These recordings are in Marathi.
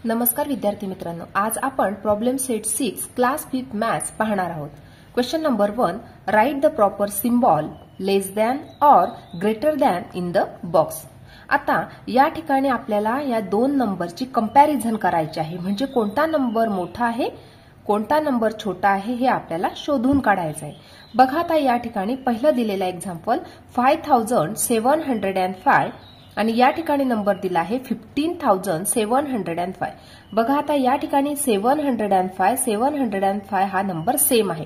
नमस्कार विद्यार्थी मित्रांनो, आज आपण प्रॉब्लेम सेट 6 क्लास 5 मॅथ्स पाहणार आहोत। Question number 1, write the proper symbol less than or greater than in the box. आता या ठिकाणी आपल्याला या दोन नंबरची कंपॅरिझन करायची आहे, म्हणजे कोणता नंबर मोठा आहे कोणता नंबर छोटा आहे हे आपल्याला शोधून काढायचं आहे। बघा आता या ठिकाणी पहिलं दिलेलं एक्झाम्पल 5705 आणि या ठिकाणी नंबर दिला आहे 15705। बघा आता या ठिकाणी 705 हा नंबर सेम आहे,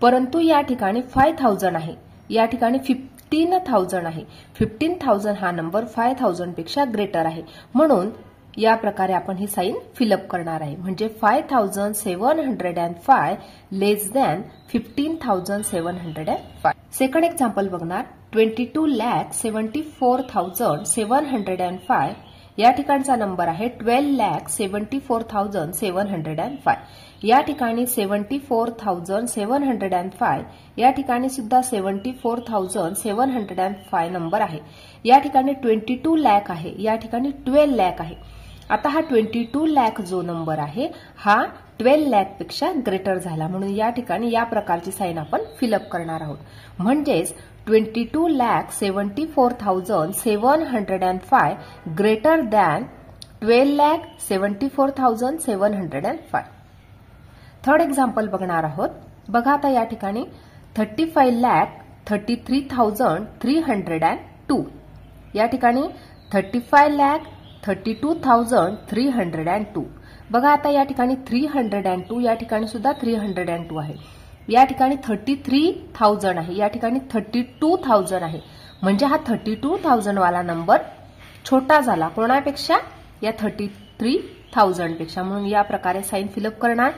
परंतु या ठिकाणी 5000 आहे, या ठिकाणी 15000 आहे। 15000 हा नंबर 5000 पेक्षा ग्रेटर आहे, म्हणून या प्रकारे आपण ही साइन फिलअप करणार आहे, म्हणजे 5705 लेस दॅन 15705। सेकंड एक्झाम्पल बघणार 22,74,705। या ठिकाणचा नंबर आहे 12,74,705। या ठिकाणी 74,705, या ठिकाणी सुद्धा 74,705 नंबर आहे। या ठिकाणी 22 लाख आहे, या ठिकाणी 12 लाख आहे। आता हा 22 लाख जो नंबर आहे हा 12 लाख पेक्षा ग्रेटर झाला, म्हणून या ठिकाणी या प्रकारची साइन आपण फिलअप करणार आहोत। म्हणजेच 22,74,705 ग्रेटर दॅन 12,74,705। थर्ड एक्झाम्पल बघणार आहोत। बघा आता या ठिकाणी 35,33,302। या ठिकाणी 35,32,302। बघा आता या ठिकाणी 302, या ठिकाणी सुद्धा 302 आहे। या ठिकाणी 33,000 आहे, या ठिकाणी 32,000 आहे, म्हणजे हा 32,000 वाला नंबर छोटा झाला कोणापेक्षा, या 33,000 पेक्षा, म्हणून या प्रकारे साइन फिलअप करणार।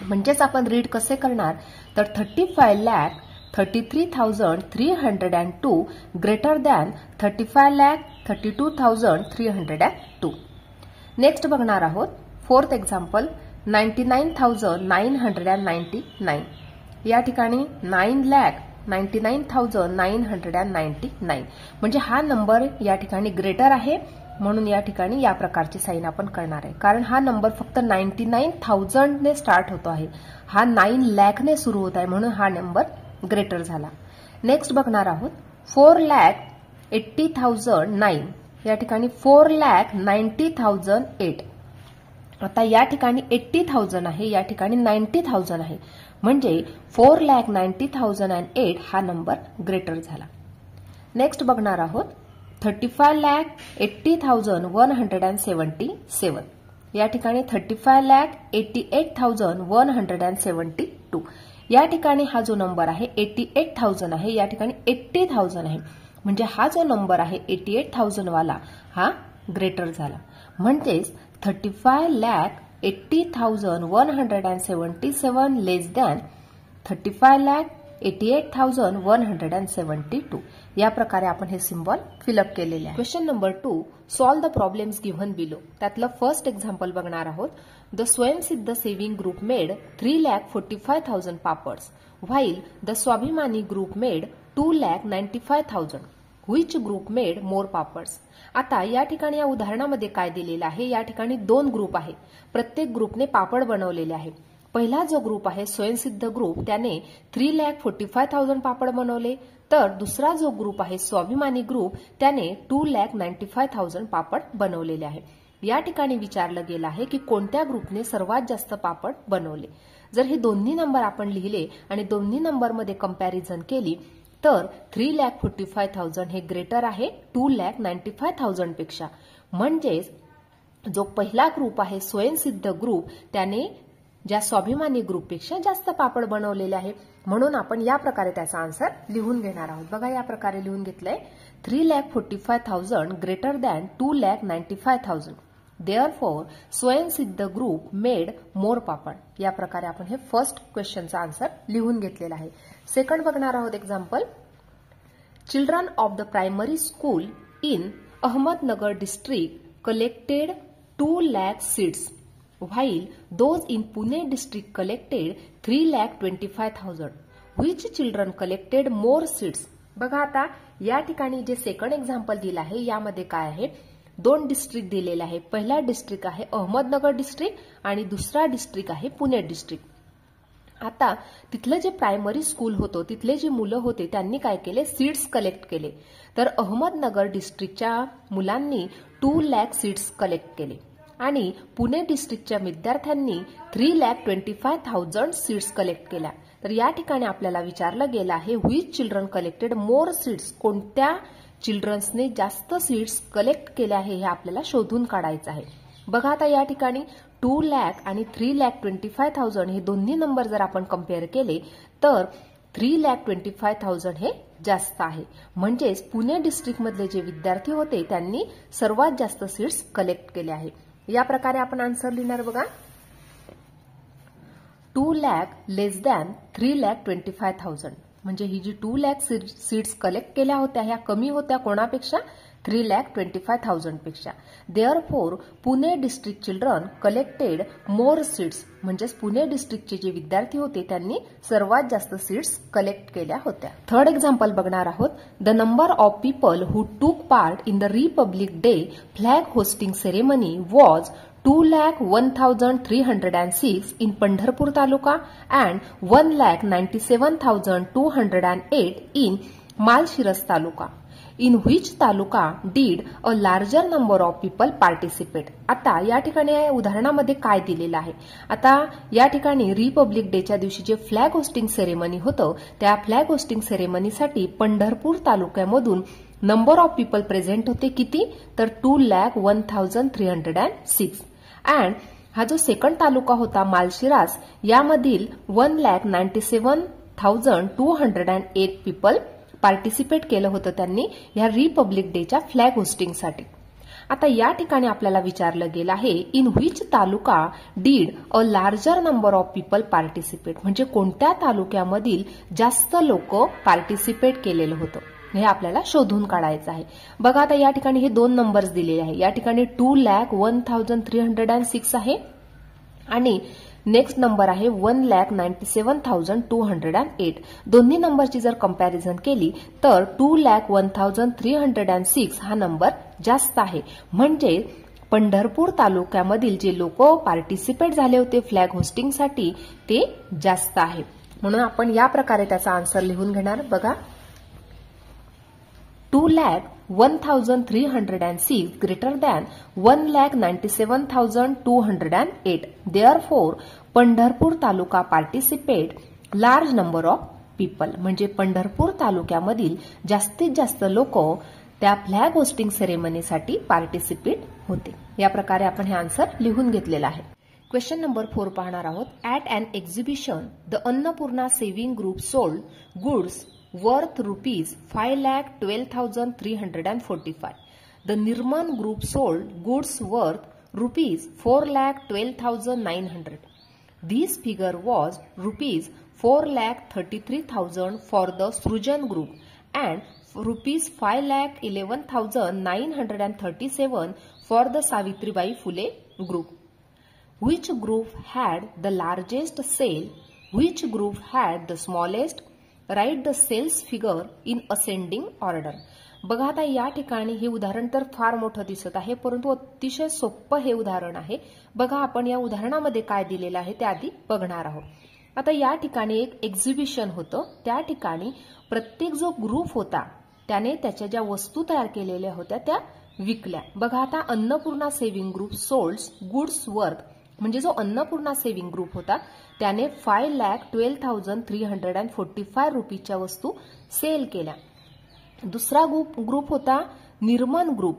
म्हणजेच आपण रीड कसे करणार तर 35,33,302 ग्रेटर दॅन 35,32,302। नेक्स्ट बघणार आहोत फोर्थ एक्झाम्पल 99,999। या ठिकाणी 9,99,999, म्हणजे हा नंबर या ठिकाणी ग्रेटर आहे, म्हणून या ठिकाणी या प्रकारची साइन आपण करणार आहे, कारण हा नंबर फक्त 99,000 ने स्टार्ट होतो आहे, हा 9 लाख ने सुरू होत आहे, म्हणून हा नंबर ग्रेटर झाला। नेक्स्ट बघणार आहोत 4,80,009। या ठिकाणी 4,90,008। आता या ठिकाणी 80,000 आहे, या ठिकाणी 90,000 आहे, म्हणजे 4,90,008 हा नंबर ग्रेटर झाला। नेक्स्ट बघणार आहोत 35,80,177। या ठिकाणी 35,88,172। या ठिकाणी हा जो नंबर आहे 88,000 आहे, या ठिकाणी 80,000 आहे, म्हणजे हा जो नंबर आहे 88,000 वाला हा ग्रेटर झाला। म्हणजेच 35,80,177 लेस दॅन 35,88,172। या प्रकारे आपण हे सिम्बॉल फिलअप केलेले आहे। Question number 2, solve the problems given below. त्यातलं फर्स्ट एक्झाम्पल बघणार आहोत। The Swayamsiddha saving group made 3,45,000 papads while the Swabhimani group made 2,95,000। Which group made more papads. आता या ठिकाणी या उदाहरणामध्ये काय दिलेलं आहे, या ठिकाणी दोन ग्रुप आहे, प्रत्येक ग्रुपने पापड बनवलेले आहे। पहिला जो ग्रुप आहे स्वयंसिद्ध ग्रुप त्याने 3,45,000 पापड बनवले, तर दुसरा जो ग्रुप आहे स्वाभिमानी ग्रुप त्याने 2,95,000 पापड बनवलेले आहे। या ठिकाणी विचारलं गेलं आहे की कोणत्या ग्रुपने सर्वात जास्त पापड बनवले। जर हे दोन्ही नंबर आपण लिहिले आणि दोन्ही नंबरमध्ये कंपॅरिझन केली तर 3,45,000 हे ग्रेटर आहे 2,95,000 पेक्षा, म्हणजेच जो पहिला ग्रुप आहे स्वयंसिद्ध ग्रुप त्याने ज्या स्वाभिमानी ग्रुपपेक्षा जास्त पापड बनवलेले आहे, म्हणून आपण या प्रकारे त्याचा आन्सर लिहून घेणार आहोत। बघा या प्रकारे लिहून घेतलंय 3,45,000 greater than 2,95,000। Therefore Swayamsiddha group made more papad. या प्रकारे आपण हे फर्स्ट क्वेश्चनचा आन्सर लिहून घेतलेला आहे। सेकंड बघणार आहोत example, children of the primary school in Ahmednagar district collected 2 lakh seeds while those in Pune district collected 3,25,000. Which children collected more seeds? बघा आता या ठिकाणी जे सेकंड एक्झाम्पल दिलं आहे यामध्ये काय आहे, दोन डिस्ट्रिक्ट दिलेले आहे. पहिला डिस्ट्रिक्ट आहे अहमदनगर डिस्ट्रिक्ट आणि दुसरा डिस्ट्रिक्ट आहे पुणे डिस्ट्रिक्ट. आता तिथलं जे प्रायमरी स्कूल होतं तिथले जे मुलं होते त्यांनी काय केले, सीड्स कलेक्ट केले. तर अहमदनगर डिस्ट्रिक्टच्या मुलांनी 2 लाख सीड्स कलेक्ट केले आणि पुणे डिस्ट्रिक्टच्या विद्यार्थ्यांनी 3,25,000 सीड्स कलेक्ट केल्या. तर या ठिकाणी आपल्याला विचारलं गेलं आहे which children collected more seeds, कोणत्या चिल्ड्रन्सने जास्त सीड्स कलेक्ट केले आहे हे आपल्याला शोधून काढायचं आहे. बघा आता या ठिकाणी 2 लाख आणि 3,25,000 हे दोन्ही नंबर जर आपण कम्पेअर केले तर 3,25,000 हे जास्त आहे. म्हणजेच पुणे डिस्ट्रिक्टमधले जे विद्यार्थी होते त्यांनी सर्वात जास्त सीड्स कलेक्ट केले आहे. या प्रकारे आपण आन्सर लिहिणार बघा. 2 लाख लेस दॅन 3,25,000 म्हणजे ही जी 2 लाख सीड्स कलेक्ट केल्या होत्या ह्या कमी होत्या कोणापेक्षा, 3,25,000 पेक्षा. Therefore Pune district children collected more seeds म्हणजेच पुणे डिस्ट्रिक्टचे जे विद्यार्थी होते त्यांनी सर्वात जास्त सीड्स कलेक्ट केल्या होत्या. थर्ड एक्झाम्पल बघणार आहोत. द नंबर ऑफ पीपल हु टूक part in the Republic day flag hosting ceremony was 2,01,306 in Pandharpur Taluka and 1,97,208 in Malshiras Taluka. In which taluka did a larger number of people participate? आता या ठिकाणी या उदाहरणामध्ये काय दिलेलं आहे. आता या ठिकाणी रिपब्लिक डेच्या दिवशी जे फ्लॅग होस्टिंग सेरेमनी होतं त्या फ्लॅग होस्टिंग सेरेमनीसाठी पंढरपूर तालुक्यामधून नंबर ऑफ पीपल प्रेझेंट होते किती, तर 2,01,306. अँड हा जो सेकंड तालुका होता मालशिरास यामधील 1,97,208 पीपल पार्टिसिपेट केलं होतं त्यांनी या रिपब्लिक डेच्या फ्लॅग होस्टिंगसाठी. आता या ठिकाणी आपल्याला विचारलं गेलं आहे in which taluka did a larger number of people participate म्हणजे कोणत्या तालुक्यामधील जास्त लोक पार्टिसिपेट केलेलं होतं हे आपल्याला शोधून काढायचं आहे. बघा आता या ठिकाणी हे दोन नंबर्स दिलेले आहे. या ठिकाणी 2,01,306 आहे आणि नेक्स्ट नंबर आहे 1,97,208. दोन्ही नंबरची जर कंपॅरिझन केली तर 2,01,306 हा नंबर जास्त आहे. म्हणजे पंढरपूर तालुक्यामधील जे लोक पार्टिसिपेट झाले होते फ्लॅग होस्टिंगसाठी ते जास्त आहे. म्हणून आपण या प्रकारे त्याचा आन्सर लिहून घेणार. बघा 2,01,306 greater than 1,97,208. Therefore, Pandharpur taluka participate large number of people म्हणजे पंढरपूर तालुक्यामधील जास्तीत जास्त लोक त्या फ्लॅग होस्टिंग सेरेमनीसाठी पार्टिसिपेट होते. या प्रकारे आपण हे आन्सर लिहून घेतलेलं आहे. क्वेश्चन नंबर 4 पाहणार आहोत. At an exhibition the Annapurna saving group sold goods worth rupees 5,12,345. The Nirman group sold goods worth rupees 4,12,900. This figure was rupees 4,33,000 for the Srujan group and rupees 5,11,937 for the Savitribai Phule group. Which group had the largest sale? Which group had the smallest? Write the sales figure in ascending order. बघा आता या ठिकाणी हे उदाहरण तर फार मोठं दिसत आहे परंतु अतिशय सोपं हे उदाहरण आहे. बघा आपण या उदाहरणामध्ये काय दिलेलं आहे ते आधी बघणार आहोत. आता या ठिकाणी एक एक्झिबिशन होतं. त्या ठिकाणी प्रत्येक जो ग्रुप होता त्याने त्याच्या ज्या वस्तू तयार केलेल्या होत्या त्या विकल्या. बघा आता Annapurna saving group solds goods worth म्हणजे जो अन्नपूर्णा सेव्हिंग ग्रुप होता त्याने 5,12,345 रुपीच्या वस्तू सेल केल्या. दुसरा ग्रुप होता निर्मन ग्रुप.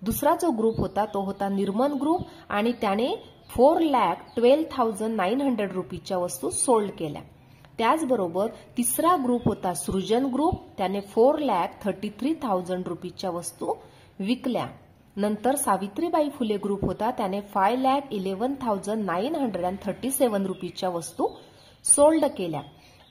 दुसरा जो ग्रुप होता तो होता निर्मन ग्रुप आणि त्याने 4,12,900 रुपीच्या वस्तू सोल्ड केल्या. त्याचबरोबर तिसरा ग्रुप होता सृजन ग्रुप. त्याने 4,33,000 रुपीच्या वस्तू विकल्या. नंतर सावित्रीबाई फुले ग्रुप होता त्याने 5,11,937 रुपीच्या वस्तू सोल्ड केल्या.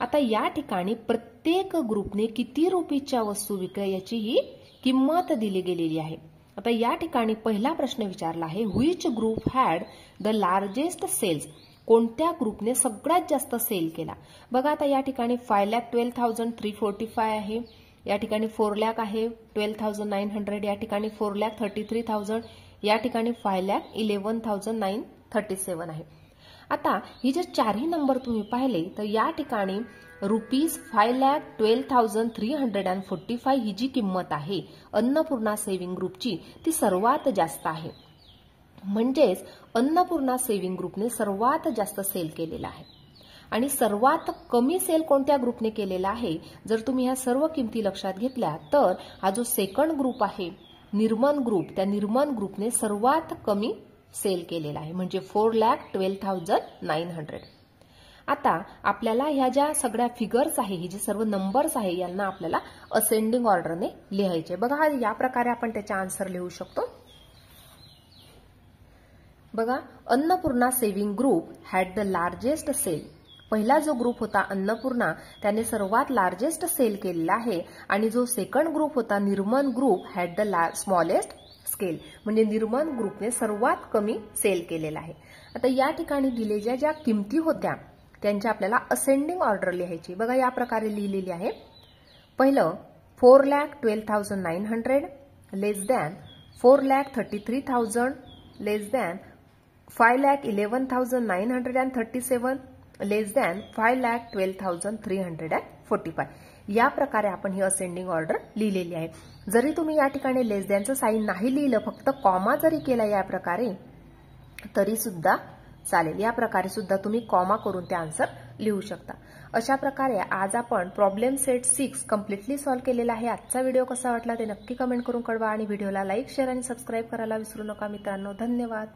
आता या ठिकाणी प्रत्येक ग्रुपने किती रुपीच्या वस्तू विकल्या याची ही किंमत दिली गेलेली आहे. आता या ठिकाणी पहिला प्रश्न विचारला आहे which group had the largest sales. कोणत्या ग्रुपने सगळ्यात जास्त सेल केला. बघा आता या ठिकाणी 5,12,345 आहे या ठिकाणी 4,12,900, या ठिकाणी 4,33,000, या ठिकाणी 5,11,937 आहे. आता ही जे चारही नंबर तुम्ही पाहिले तर या ठिकाणी ₹5,12,345 ही जी किंमत आहे अन्नपूर्णा सेव्हिंग ग्रुपची ती सर्वात जास्त आहे. म्हणजेच अन्नपूर्णा सेव्हिंग ग्रुपने सर्वात जास्त सेल केलेला आहे. आणि सर्वात कमी सेल कोणत्या ग्रुपने केलेला आहे जर तुम्ही ह्या सर्व किमती लक्षात घेतल्या तर हा जो सेकंड ग्रुप आहे निर्मन ग्रुप, त्या निर्मन ग्रुपने सर्वात कमी सेल केलेला आहे म्हणजे 4,12,900. आता आपल्याला ह्या ज्या सगळ्या फिगर्स आहे, ही जे सर्व नंबर्स आहे यांना आपल्याला असेंडिंग ऑर्डरने लिहायचे. बघा या प्रकारे आपण त्याचे आन्सर लिहू शकतो. बघा, Annapurna saving group had the largest sale. पहिला जो ग्रुप होता अन्नपूर्णा त्याने सर्वात लार्जेस्ट सेल केलेला आहे आणि जो सेकंड ग्रुप होता Nirman group had the smallest scale म्हणजे निर्मन ग्रुपने सर्वात कमी सेल केलेला आहे. आता या ठिकाणी दिलेल्या ज्या किमती होत्या त्यांची आपल्याला असेंडिंग ऑर्डर लिहायची. बघा या प्रकारे लिहिलेली आहे. पहिलं 4,12,900 लेस दॅन 4,33,000 लेस दॅन 5,11,937 लेस दॅन 5,12,345. या प्रकारे आपण ही असेंडिंग ऑर्डर लिहिलेली आहे. जरी तुम्ही या ठिकाणी लेस दॅनचं साईन नाही लिहिलं, फक्त कॉमा जरी केला या प्रकारे तरी सुद्धा चालेल. या प्रकारे सुद्धा तुम्ही कॉमा करून ते आन्सर लिहू शकता. अशा प्रकारे आज आपण प्रॉब्लेम सेट 6 कम्प्लिटली सॉल्व्ह केलेला आहे. आजचा व्हिडिओ कसा वाटला ते नक्की कमेंट करून कळवा आणि व्हिडिओला लाईक, शेअर आणि सबस्क्राईब करायला विसरू नका मित्रांनो. धन्यवाद.